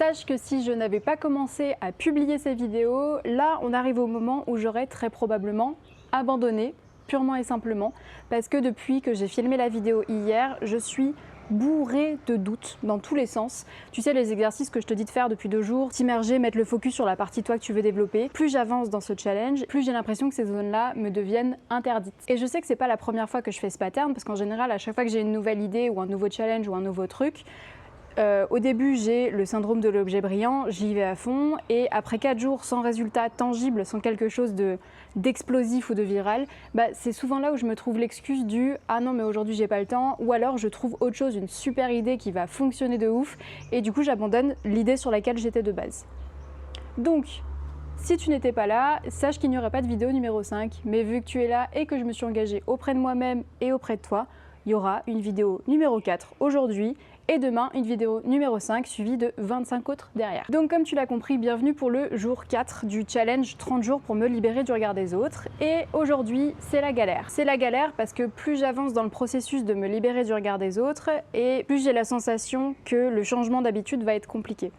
Sache que si je n'avais pas commencé à publier ces vidéos, là on arrive au moment où j'aurais très probablement abandonné, purement et simplement, parce que depuis que j'ai filmé la vidéo hier, je suis bourrée de doutes dans tous les sens. Tu sais, les exercices que je te dis de faire depuis 2 jours, t'immerger, mettre le focus sur la partie toi que tu veux développer. Plus j'avance dans ce challenge, plus j'ai l'impression que ces zones-là me deviennent interdites. Et je sais que c'est pas la première fois que je fais ce pattern, parce qu'en général, à chaque fois que j'ai une nouvelle idée ou un nouveau challenge ou un nouveau truc, au début, j'ai le syndrome de l'objet brillant, j'y vais à fond, et après 4 jours sans résultat tangible, sans quelque chose d'explosif ou de viral, c'est souvent là où je me trouve l'excuse du « ah non mais aujourd'hui j'ai pas le temps » ou alors je trouve autre chose, une super idée qui va fonctionner de ouf, et du coup j'abandonne l'idée sur laquelle j'étais de base. Donc, si tu n'étais pas là, sache qu'il n'y aurait pas de vidéo numéro 5, mais vu que tu es là et que je me suis engagée auprès de moi-même et auprès de toi, il y aura une vidéo numéro 4 aujourd'hui, et demain une vidéo numéro 5 suivie de 25 autres derrière. Donc comme tu l'as compris, bienvenue pour le jour 4 du challenge 30 jours pour me libérer du regard des autres. Et aujourd'hui, c'est la galère. C'est la galère parce que plus j'avance dans le processus de me libérer du regard des autres, et plus j'ai la sensation que le changement d'habitude va être compliqué.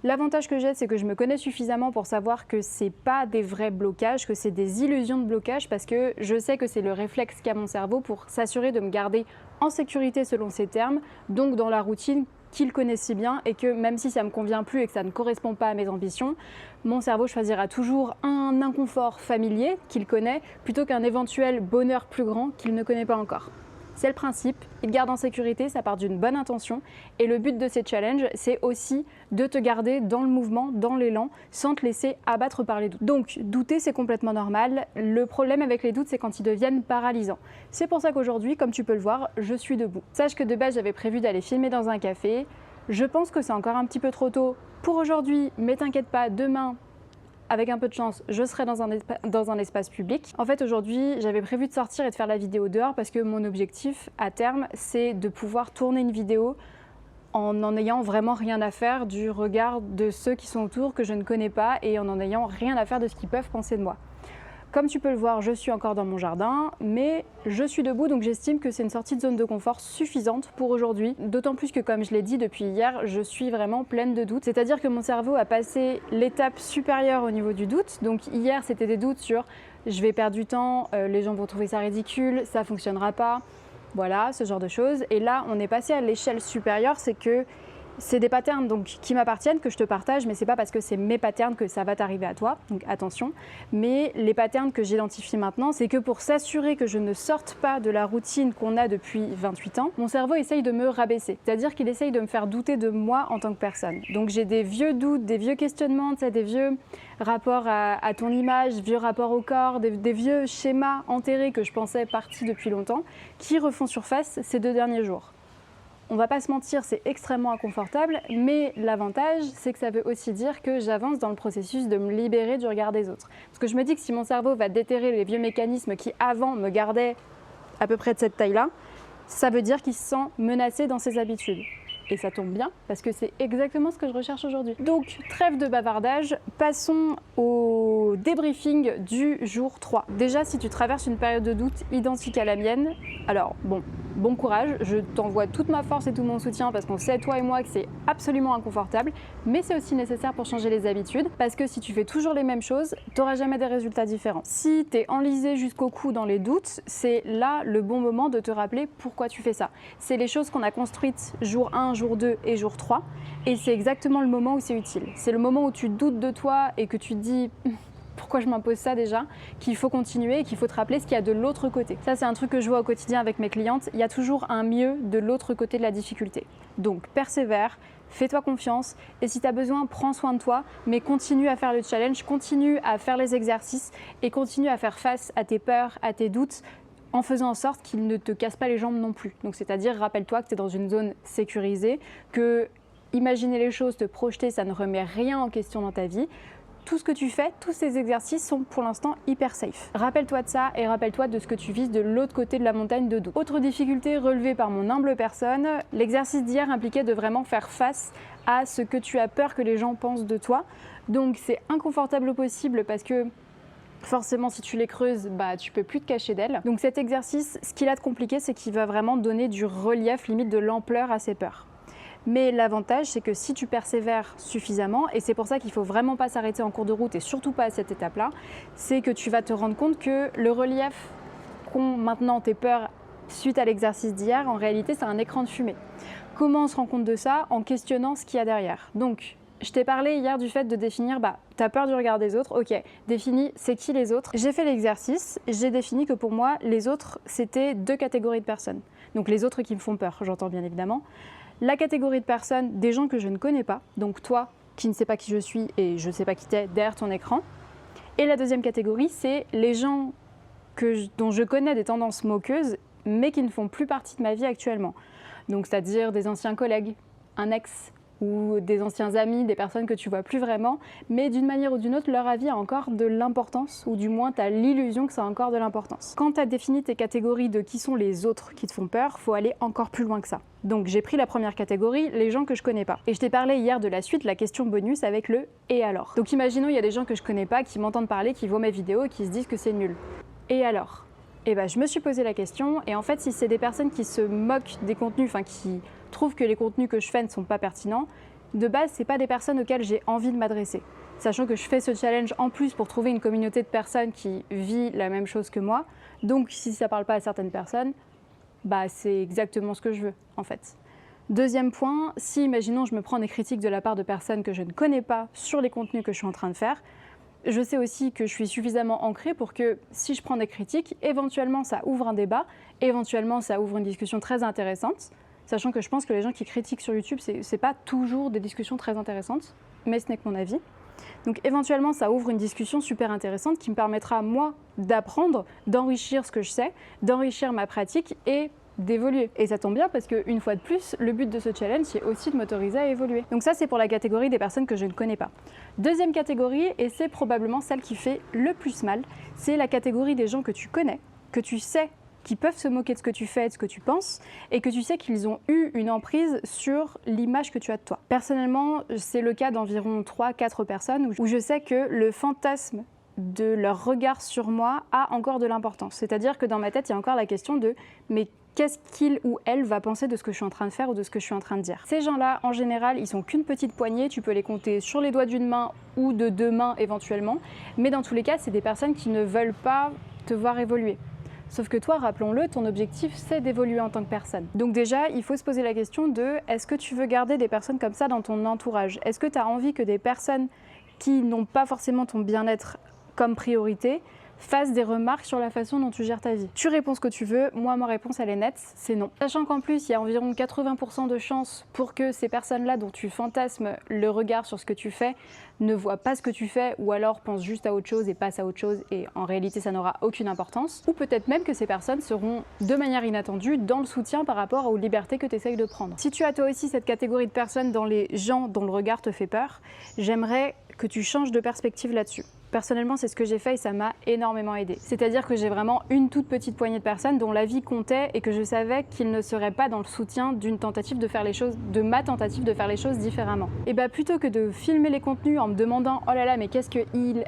L'avantage que j'ai, c'est que je me connais suffisamment pour savoir que c'est pas des vrais blocages, que c'est des illusions de blocage, parce que je sais que c'est le réflexe qu'a mon cerveau pour s'assurer de me garder en sécurité selon ses termes, donc dans la routine qu'il connaît si bien, et que même si ça me convient plus et que ça ne correspond pas à mes ambitions, mon cerveau choisira toujours un inconfort familier qu'il connaît plutôt qu'un éventuel bonheur plus grand qu'il ne connaît pas encore. C'est le principe, il te garde en sécurité, ça part d'une bonne intention, et le but de ces challenges, c'est aussi de te garder dans le mouvement, dans l'élan, sans te laisser abattre par les doutes. Donc, douter, c'est complètement normal. Le problème avec les doutes, c'est quand ils deviennent paralysants. C'est pour ça qu'aujourd'hui, comme tu peux le voir, je suis debout. Sache que de base, j'avais prévu d'aller filmer dans un café. Je pense que c'est encore un petit peu trop tôt pour aujourd'hui, mais t'inquiète pas, demain, avec un peu de chance, je serai dans un espace public. En fait, aujourd'hui, j'avais prévu de sortir et de faire la vidéo dehors parce que mon objectif, à terme, c'est de pouvoir tourner une vidéo en ayant vraiment rien à faire du regard de ceux qui sont autour, que je ne connais pas, et en ayant rien à faire de ce qu'ils peuvent penser de moi. Comme tu peux le voir, je suis encore dans mon jardin, mais je suis debout, donc j'estime que c'est une sortie de zone de confort suffisante pour aujourd'hui. D'autant plus que, comme je l'ai dit depuis hier, je suis vraiment pleine de doutes. C'est-à-dire que mon cerveau a passé l'étape supérieure au niveau du doute. Donc hier, c'était des doutes sur « je vais perdre du temps, les gens vont trouver ça ridicule, ça fonctionnera pas ». Voilà, ce genre de choses. Et là, on est passé à l'échelle supérieure, c'est que c'est des patterns donc, qui m'appartiennent, que je te partage, mais c'est pas parce que c'est mes patterns que ça va t'arriver à toi, donc attention. Mais les patterns que j'identifie maintenant, c'est que pour s'assurer que je ne sorte pas de la routine qu'on a depuis 28 ans, mon cerveau essaye de me rabaisser. C'est-à-dire qu'il essaye de me faire douter de moi en tant que personne. Donc j'ai des vieux doutes, des vieux questionnements, des vieux rapports à ton image, vieux rapports au corps, des vieux schémas enterrés que je pensais partis depuis longtemps, qui refont surface ces 2 derniers jours. On va pas se mentir, c'est extrêmement inconfortable, mais l'avantage, c'est que ça veut aussi dire que j'avance dans le processus de me libérer du regard des autres. Parce que je me dis que si mon cerveau va déterrer les vieux mécanismes qui avant me gardaient à peu près de cette taille-là, ça veut dire qu'il se sent menacé dans ses habitudes. Et ça tombe bien, parce que c'est exactement ce que je recherche aujourd'hui. Donc, trêve de bavardage, passons au débriefing du jour 3. Déjà, si tu traverses une période de doute identique à la mienne, alors bon courage, je t'envoie toute ma force et tout mon soutien parce qu'on sait, toi et moi, que c'est absolument inconfortable, mais c'est aussi nécessaire pour changer les habitudes, parce que si tu fais toujours les mêmes choses, tu n'auras jamais des résultats différents. Si tu es enlisé jusqu'au cou dans les doutes, c'est là le bon moment de te rappeler pourquoi tu fais ça. C'est les choses qu'on a construites jour 1, jour 2 et jour 3, et c'est exactement le moment où c'est utile. C'est le moment où tu doutes de toi et que tu te dis pourquoi je m'impose ça déjà, qu'il faut continuer et qu'il faut te rappeler ce qu'il y a de l'autre côté. Ça, c'est un truc que je vois au quotidien avec mes clientes. Il y a toujours un mieux de l'autre côté de la difficulté. Donc persévère, fais-toi confiance, et si tu as besoin, prends soin de toi, mais continue à faire le challenge, continue à faire les exercices et continue à faire face à tes peurs, à tes doutes, en faisant en sorte qu'ils ne te cassent pas les jambes non plus. Donc c'est-à-dire, rappelle-toi que tu es dans une zone sécurisée, que imaginer les choses, te projeter, ça ne remet rien en question dans ta vie. Tout ce que tu fais, tous ces exercices sont pour l'instant hyper safe. Rappelle-toi de ça et rappelle-toi de ce que tu vises de l'autre côté de la montagne de doute. Autre difficulté relevée par mon humble personne, l'exercice d'hier impliquait de vraiment faire face à ce que tu as peur que les gens pensent de toi. Donc c'est inconfortable au possible parce que forcément, si tu les creuses, tu peux plus te cacher d'elles. Donc cet exercice, ce qu'il a de compliqué, c'est qu'il va vraiment donner du relief, limite de l'ampleur à ces peurs. Mais l'avantage, c'est que si tu persévères suffisamment, et c'est pour ça qu'il ne faut vraiment pas s'arrêter en cours de route et surtout pas à cette étape-là, c'est que tu vas te rendre compte que le relief qu'ont maintenant tes peurs suite à l'exercice d'hier, en réalité, c'est un écran de fumée. Comment on se rend compte de ça? En questionnant ce qu'il y a derrière. Donc, je t'ai parlé hier du fait de définir, t'as peur du regard des autres, ok, définis c'est qui les autres. J'ai fait l'exercice, j'ai défini que pour moi, les autres, c'était 2 catégories de personnes. Donc les autres qui me font peur, j'entends bien évidemment. La catégorie de personnes, des gens que je ne connais pas, donc toi qui ne sais pas qui je suis et je ne sais pas qui t'es derrière ton écran. Et la deuxième catégorie, c'est les gens dont je connais des tendances moqueuses, mais qui ne font plus partie de ma vie actuellement. Donc c'est-à-dire des anciens collègues, un ex, ou des anciens amis, des personnes que tu vois plus vraiment, mais d'une manière ou d'une autre, leur avis a encore de l'importance, ou du moins tu as l'illusion que ça a encore de l'importance. Quand tu as défini tes catégories de qui sont les autres qui te font peur, il faut aller encore plus loin que ça. Donc j'ai pris la première catégorie, les gens que je connais pas. Et je t'ai parlé hier de la suite, la question bonus avec le « et alors ». Donc imaginons il y a des gens que je connais pas, qui m'entendent parler, qui voient mes vidéos et qui se disent que c'est nul. Et alors? Et je me suis posé la question, et en fait si c'est des personnes qui se moquent des contenus, enfin qui trouvent que les contenus que je fais ne sont pas pertinents, de base, c'est pas des personnes auxquelles j'ai envie de m'adresser. Sachant que je fais ce challenge en plus pour trouver une communauté de personnes qui vit la même chose que moi. Donc si ça parle pas à certaines personnes, c'est exactement ce que je veux en fait. Deuxième point, si imaginons je me prends des critiques de la part de personnes que je ne connais pas sur les contenus que je suis en train de faire, je sais aussi que je suis suffisamment ancrée pour que si je prends des critiques, éventuellement ça ouvre un débat, éventuellement ça ouvre une discussion très intéressante. Sachant que je pense que les gens qui critiquent sur YouTube, c'est pas toujours des discussions très intéressantes, mais ce n'est que mon avis. Donc éventuellement, ça ouvre une discussion super intéressante qui me permettra, moi, d'apprendre, d'enrichir ce que je sais, d'enrichir ma pratique et d'évoluer. Et ça tombe bien parce qu'une fois de plus, le but de ce challenge, c'est aussi de m'autoriser à évoluer. Donc ça, c'est pour la catégorie des personnes que je ne connais pas. Deuxième catégorie, et c'est probablement celle qui fait le plus mal, c'est la catégorie des gens que tu connais, que tu sais qui peuvent se moquer de ce que tu fais et de ce que tu penses, et que tu sais qu'ils ont eu une emprise sur l'image que tu as de toi. Personnellement, c'est le cas d'environ 3-4 personnes où je sais que le fantasme de leur regard sur moi a encore de l'importance. C'est-à-dire que dans ma tête, il y a encore la question de « mais qu'est-ce qu'il ou elle va penser de ce que je suis en train de faire ou de ce que je suis en train de dire ?» Ces gens-là, en général, ils sont qu'une petite poignée, tu peux les compter sur les doigts d'une main ou de 2 mains éventuellement, mais dans tous les cas, c'est des personnes qui ne veulent pas te voir évoluer. Sauf que toi, rappelons-le, ton objectif, c'est d'évoluer en tant que personne. Donc déjà, il faut se poser la question de est-ce que tu veux garder des personnes comme ça dans ton entourage? Est-ce que tu as envie que des personnes qui n'ont pas forcément ton bien-être comme priorité fassent des remarques sur la façon dont tu gères ta vie? Tu réponds ce que tu veux, moi ma réponse elle est nette, c'est non. Sachant qu'en plus il y a environ 80% de chances pour que ces personnes-là dont tu fantasmes le regard sur ce que tu fais ne voient pas ce que tu fais ou alors pensent juste à autre chose et passent à autre chose et en réalité ça n'aura aucune importance. Ou peut-être même que ces personnes seront de manière inattendue dans le soutien par rapport aux libertés que tu essayes de prendre. Si tu as toi aussi cette catégorie de personnes dans les gens dont le regard te fait peur, j'aimerais que tu changes de perspective là-dessus. Personnellement, c'est ce que j'ai fait et ça m'a énormément aidé. C'est-à-dire que j'ai vraiment une toute petite poignée de personnes dont la vie comptait et que je savais qu'ils ne seraient pas dans le soutien d'une tentative de faire les choses, de ma tentative de faire les choses différemment. Et plutôt que de filmer les contenus en me demandant oh là là mais qu'est-ce que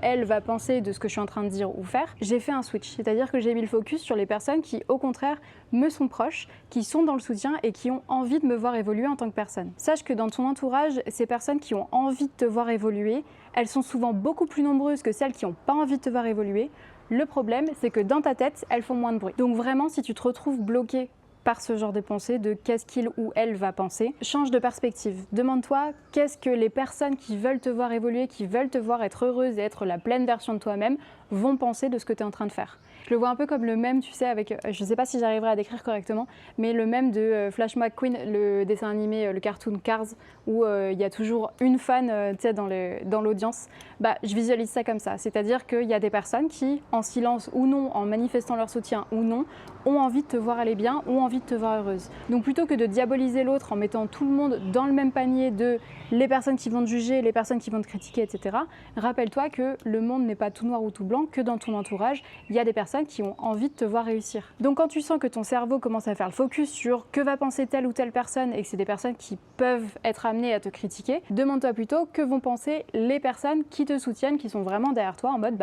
elle va penser de ce que je suis en train de dire ou faire, j'ai fait un switch. C'est-à-dire que j'ai mis le focus sur les personnes qui au contraire me sont proches, qui sont dans le soutien et qui ont envie de me voir évoluer en tant que personne. Sache que dans ton entourage, ces personnes qui ont envie de te voir évoluer, elles sont souvent beaucoup plus nombreuses que celles qui n'ont pas envie de te voir évoluer. Le problème, c'est que dans ta tête, elles font moins de bruit. Donc vraiment, si tu te retrouves bloqué par ce genre de pensée de qu'est-ce qu'il ou elle va penser, change de perspective. Demande-toi qu'est-ce que les personnes qui veulent te voir évoluer, qui veulent te voir être heureuse et être la pleine version de toi-même, vont penser de ce que tu es en train de faire. Je le vois un peu comme le mème, tu sais, avec, je sais pas si j'arriverai à décrire correctement, mais le mème de Flash McQueen, le dessin animé, le cartoon Cars, où il y a toujours une fan tu sais, dans l'audience. Je visualise ça comme ça, c'est-à-dire qu'il y a des personnes qui, en silence ou non, en manifestant leur soutien ou non, ont envie de te voir aller bien, ont envie de te voir heureuse. Donc plutôt que de diaboliser l'autre en mettant tout le monde dans le même panier de les personnes qui vont te juger, les personnes qui vont te critiquer, etc., rappelle-toi que le monde n'est pas tout noir ou tout blanc, que dans ton entourage, il y a des personnes qui ont envie de te voir réussir. Donc quand tu sens que ton cerveau commence à faire le focus sur que va penser telle ou telle personne et que c'est des personnes qui peuvent être amenées à te critiquer, demande-toi plutôt que vont penser les personnes qui te soutiennent, qui sont vraiment derrière toi en mode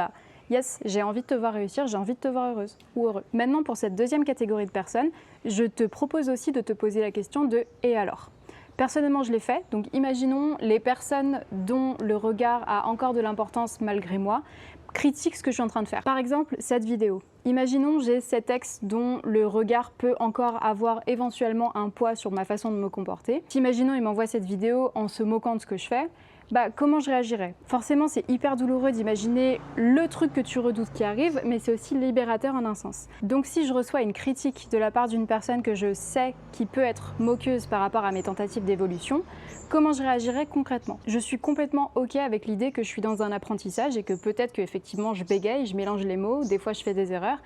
yes, j'ai envie de te voir réussir, j'ai envie de te voir heureuse ou heureux. Maintenant, pour cette deuxième catégorie de personnes, je te propose aussi de te poser la question de « et alors ?» Personnellement, je l'ai fait. Donc imaginons les personnes dont le regard a encore de l'importance malgré moi critiquent ce que je suis en train de faire. Par exemple, cette vidéo. Imaginons j'ai cet ex dont le regard peut encore avoir éventuellement un poids sur ma façon de me comporter. Imaginons il m'envoie cette vidéo en se moquant de ce que je fais. Comment je réagirais? Forcément, c'est hyper douloureux d'imaginer le truc que tu redoutes qui arrive, mais c'est aussi libérateur en un sens. Donc si je reçois une critique de la part d'une personne que je sais qui peut être moqueuse par rapport à mes tentatives d'évolution, comment je réagirais concrètement? Je suis complètement OK avec l'idée que je suis dans un apprentissage et que peut-être qu'effectivement je bégaye, je mélange les mots, des fois je fais des erreurs.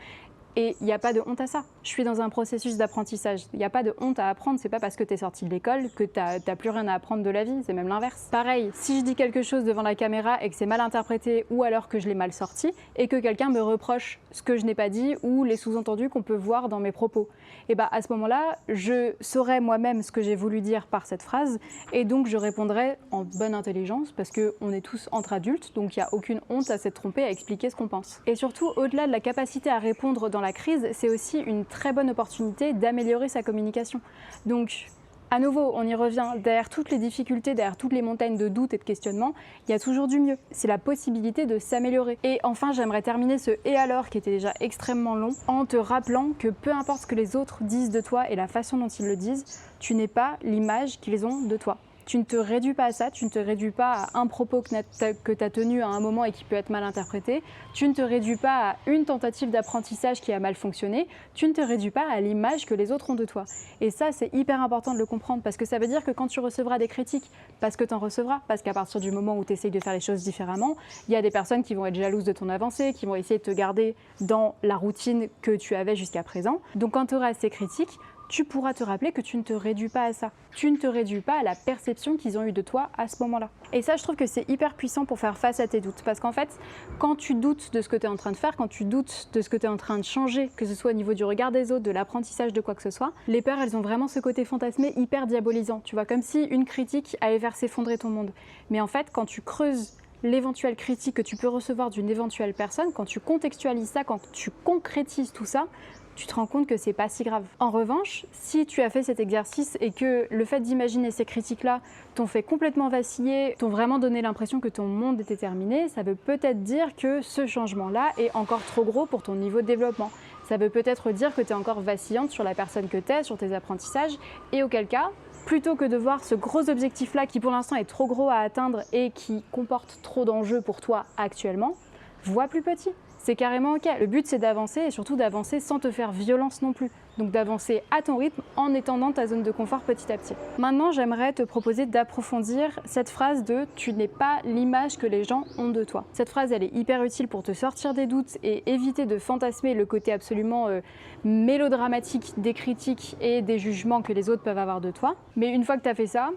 Et il n'y a pas de honte à ça. Je suis dans un processus d'apprentissage. Il n'y a pas de honte à apprendre. C'est pas parce que tu es sorti de l'école que t'as plus rien à apprendre de la vie. C'est même l'inverse. Pareil, si je dis quelque chose devant la caméra et que c'est mal interprété ou alors que je l'ai mal sorti et que quelqu'un me reproche ce que je n'ai pas dit ou les sous-entendus qu'on peut voir dans mes propos, et à ce moment-là, je saurais moi-même ce que j'ai voulu dire par cette phrase et donc je répondrai en bonne intelligence parce qu'on est tous entre adultes, donc il n'y a aucune honte à s'être trompé, à expliquer ce qu'on pense. Et surtout, au-delà de la capacité à répondre dans la crise, c'est aussi une très bonne opportunité d'améliorer sa communication. Donc, à nouveau, on y revient, derrière toutes les difficultés, derrière toutes les montagnes de doutes et de questionnements, il y a toujours du mieux. C'est la possibilité de s'améliorer. Et enfin, j'aimerais terminer ce « et alors » qui était déjà extrêmement long, en te rappelant que peu importe ce que les autres disent de toi et la façon dont ils le disent, tu n'es pas l'image qu'ils ont de toi. Tu ne te réduis pas à ça, tu ne te réduis pas à un propos que tu as tenu à un moment et qui peut être mal interprété, tu ne te réduis pas à une tentative d'apprentissage qui a mal fonctionné, tu ne te réduis pas à l'image que les autres ont de toi. Et ça, c'est hyper important de le comprendre parce que ça veut dire que quand tu recevras des critiques, parce que tu en recevras, parce qu'à partir du moment où tu essayes de faire les choses différemment, il y a des personnes qui vont être jalouses de ton avancée, qui vont essayer de te garder dans la routine que tu avais jusqu'à présent. Donc quand tu auras ces critiques, tu pourras te rappeler que tu ne te réduis pas à ça. Tu ne te réduis pas à la perception qu'ils ont eue de toi à ce moment-là. Et ça, je trouve que c'est hyper puissant pour faire face à tes doutes. Parce qu'en fait, quand tu doutes de ce que tu es en train de faire, quand tu doutes de ce que tu es en train de changer, que ce soit au niveau du regard des autres, de l'apprentissage de quoi que ce soit, les peurs, elles ont vraiment ce côté fantasmé hyper diabolisant. Tu vois, comme si une critique allait faire s'effondrer ton monde. Mais en fait, quand tu creuses l'éventuelle critique que tu peux recevoir d'une éventuelle personne, quand tu contextualises ça, quand tu concrétises tout ça, tu te rends compte que c'est pas si grave. En revanche, si tu as fait cet exercice et que le fait d'imaginer ces critiques-là t'ont fait complètement vaciller, t'ont vraiment donné l'impression que ton monde était terminé, ça veut peut-être dire que ce changement-là est encore trop gros pour ton niveau de développement. Ça veut peut-être dire que tu es encore vacillante sur la personne que tu es, sur tes apprentissages, et auquel cas, plutôt que de voir ce gros objectif-là qui pour l'instant est trop gros à atteindre et qui comporte trop d'enjeux pour toi actuellement, vois plus petit. C'est carrément ok. Le but, c'est d'avancer et surtout d'avancer sans te faire violence non plus. Donc d'avancer à ton rythme en étendant ta zone de confort petit à petit. Maintenant, j'aimerais te proposer d'approfondir cette phrase de « tu n'es pas l'image que les gens ont de toi ». Cette phrase, elle est hyper utile pour te sortir des doutes et éviter de fantasmer le côté absolument mélodramatique des critiques et des jugements que les autres peuvent avoir de toi. Mais une fois que tu as fait ça,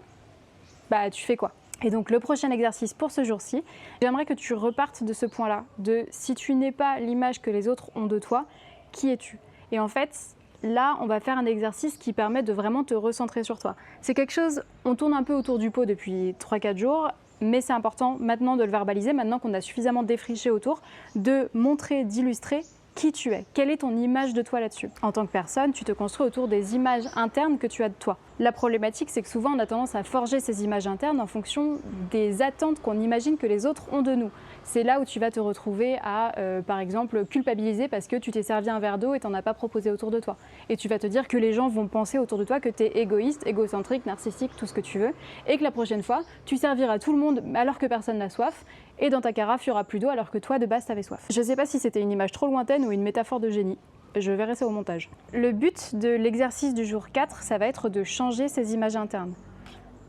tu fais quoi ? Et donc le prochain exercice pour ce jour-ci, j'aimerais que tu repartes de ce point-là, de si tu n'es pas l'image que les autres ont de toi, qui es-tu? Et en fait, là, on va faire un exercice qui permet de vraiment te recentrer sur toi. C'est quelque chose, on tourne un peu autour du pot depuis 3-4 jours, mais c'est important maintenant de le verbaliser, maintenant qu'on a suffisamment défriché autour, de montrer, d'illustrer qui tu es, quelle est ton image de toi là-dessus. En tant que personne, tu te construis autour des images internes que tu as de toi. La problématique, c'est que souvent on a tendance à forger ces images internes en fonction des attentes qu'on imagine que les autres ont de nous. C'est là où tu vas te retrouver à, par exemple, culpabiliser parce que tu t'es servi un verre d'eau et t'en as pas proposé autour de toi. Et tu vas te dire que les gens vont penser autour de toi que tu es égoïste, égocentrique, narcissique, tout ce que tu veux, et que la prochaine fois, tu serviras tout le monde alors que personne n'a soif, et dans ta carafe, il n'y aura plus d'eau alors que toi, de base, tu avais soif. Je ne sais pas si c'était une image trop lointaine ou une métaphore de génie. Je verrai ça au montage. Le but de l'exercice du jour 4, ça va être de changer ces images internes.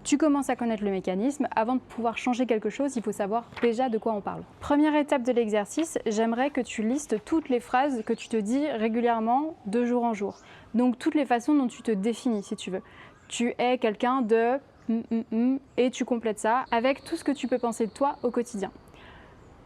Tu commences à connaître le mécanisme. Avant de pouvoir changer quelque chose, il faut savoir déjà de quoi on parle. Première étape de l'exercice, j'aimerais que tu listes toutes les phrases que tu te dis régulièrement de jour en jour. Donc toutes les façons dont tu te définis, si tu veux. Tu es quelqu'un de... et tu complètes ça avec tout ce que tu peux penser de toi au quotidien.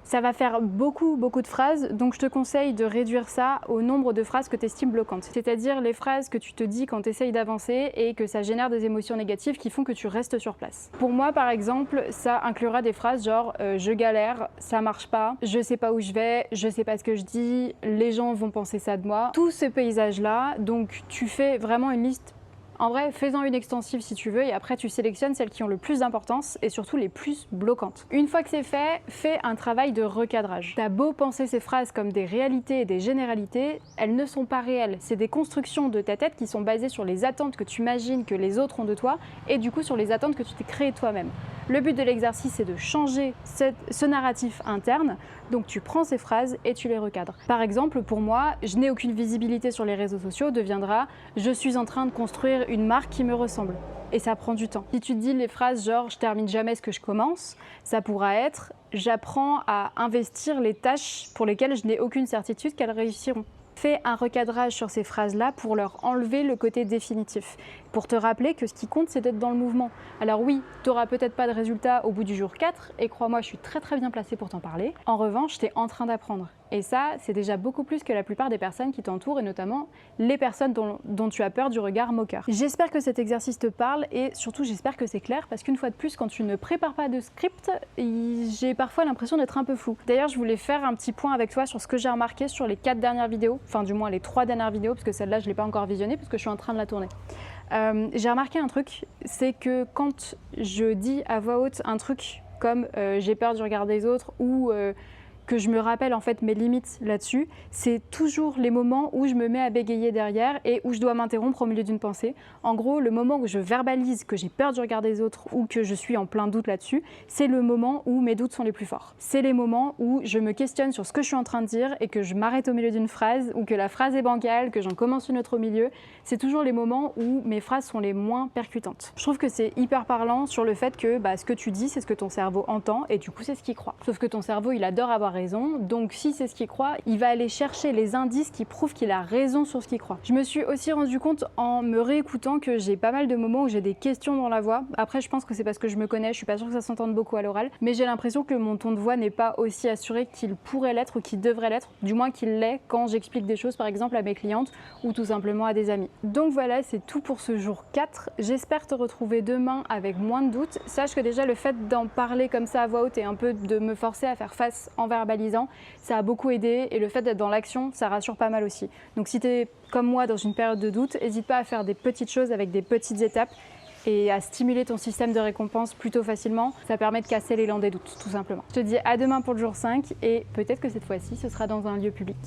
Ça va faire beaucoup de phrases, donc je te conseille de réduire ça au nombre de phrases que tu estimes bloquantes. C'est-à-dire les phrases que tu te dis quand tu essayes d'avancer et que ça génère des émotions négatives qui font que tu restes sur place. Pour moi, par exemple, ça inclura des phrases genre je galère, ça marche pas, je sais pas où je vais, je sais pas ce que je dis, les gens vont penser ça de moi. Tout ce paysage-là, donc tu fais vraiment une liste En vrai, fais-en une extensive si tu veux et après tu sélectionnes celles qui ont le plus d'importance et surtout les plus bloquantes. Une fois que c'est fait, fais un travail de recadrage. T'as beau penser ces phrases comme des réalités et des généralités, elles ne sont pas réelles. C'est des constructions de ta tête qui sont basées sur les attentes que tu imagines que les autres ont de toi et du coup sur les attentes que tu t'es créées toi-même. Le but de l'exercice, c'est de changer ce narratif interne. Donc tu prends ces phrases et tu les recadres. Par exemple, pour moi, je n'ai aucune visibilité sur les réseaux sociaux deviendra « je suis en train de construire une marque qui me ressemble ». Et ça prend du temps. Si tu te dis les phrases genre « je termine jamais ce que je commence », ça pourra être « j'apprends à investir les tâches pour lesquelles je n'ai aucune certitude qu'elles réussiront ». Fais un recadrage sur ces phrases-là pour leur enlever le côté définitif, pour te rappeler que ce qui compte, c'est d'être dans le mouvement. Alors oui, tu n'auras peut-être pas de résultat au bout du jour 4, et crois-moi, je suis très bien placée pour t'en parler. En revanche, tu es en train d'apprendre. Et ça, c'est déjà beaucoup plus que la plupart des personnes qui t'entourent, et notamment les personnes dont tu as peur du regard moqueur. J'espère que cet exercice te parle, et surtout j'espère que c'est clair, parce qu'une fois de plus, quand tu ne prépares pas de script, j'ai parfois l'impression d'être un peu flou. D'ailleurs, je voulais faire un petit point avec toi sur ce que j'ai remarqué sur les 4 dernières vidéos, enfin du moins les 3 dernières vidéos, parce que celle-là, je ne l'ai pas encore visionnée, parce que je suis en train de la tourner. J'ai remarqué un truc, c'est que quand je dis à voix haute un truc comme j'ai peur du regard des autres ou que je me rappelle en fait mes limites là-dessus, c'est toujours les moments où je me mets à bégayer derrière et où je dois m'interrompre au milieu d'une pensée. En gros, le moment où je verbalise que j'ai peur du regard des autres ou que je suis en plein doute là-dessus, c'est le moment où mes doutes sont les plus forts. C'est les moments où je me questionne sur ce que je suis en train de dire et que je m'arrête au milieu d'une phrase ou que la phrase est bancale, que j'en commence une autre au milieu. C'est toujours les moments où mes phrases sont les moins percutantes. Je trouve que c'est hyper parlant sur le fait que ce que tu dis, c'est ce que ton cerveau entend et du coup, c'est ce qu'il croit. Sauf que ton cerveau, il adore avoir raison, donc si c'est ce qu'il croit, il va aller chercher les indices qui prouvent qu'il a raison sur ce qu'il croit. Je me suis aussi rendu compte en me réécoutant que j'ai pas mal de moments où j'ai des questions dans la voix. Après, je pense que c'est parce que je me connais, je suis pas sûre que ça s'entende beaucoup à l'oral, mais j'ai l'impression que mon ton de voix n'est pas aussi assuré qu'il pourrait l'être ou qu'il devrait l'être, du moins qu'il l'est quand j'explique des choses par exemple à mes clientes ou tout simplement à des amis. Donc voilà, c'est tout pour ce jour 4. J'espère te retrouver demain avec moins de doutes. Sache que déjà le fait d'en parler comme ça à voix haute et un peu de me forcer à faire face en verbalisant, ça a beaucoup aidé et le fait d'être dans l'action, ça rassure pas mal aussi. Donc si tu es comme moi dans une période de doute, n'hésite pas à faire des petites choses avec des petites étapes et à stimuler ton système de récompense plutôt facilement. Ça permet de casser l'élan des doutes, tout simplement. Je te dis à demain pour le jour 5 et peut-être que cette fois-ci, ce sera dans un lieu public.